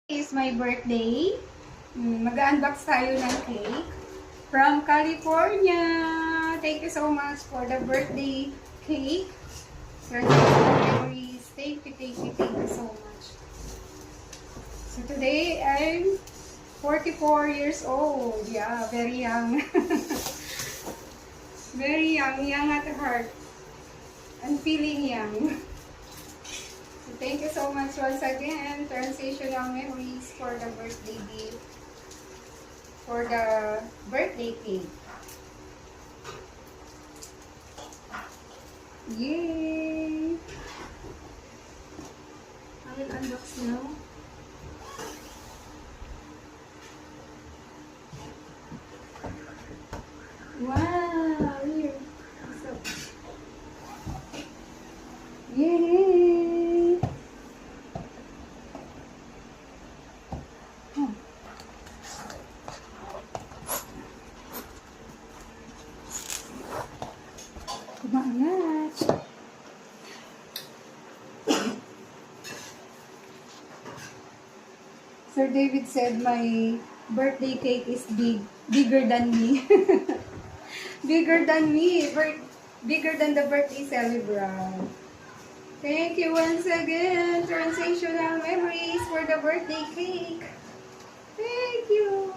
Is my birthday. Mag-unbox tayo ng cake from California. Thank you so much for the birthday cake. Memories. Thank you so much. So today I'm 44 years old. Yeah, very young. Very young at heart. I'm feeling young. Thank you so much once again, Transitional Memories, for the birthday gift, for the birthday cake. Yay! I will unbox now. Wow! Here. So, yay! Kumaangat. Sir David said my birthday cake is bigger than me. Bigger than me. Bigger than the birthday celebrant. Thank you once again, Transitional Memories, for the birthday cake. Thank you.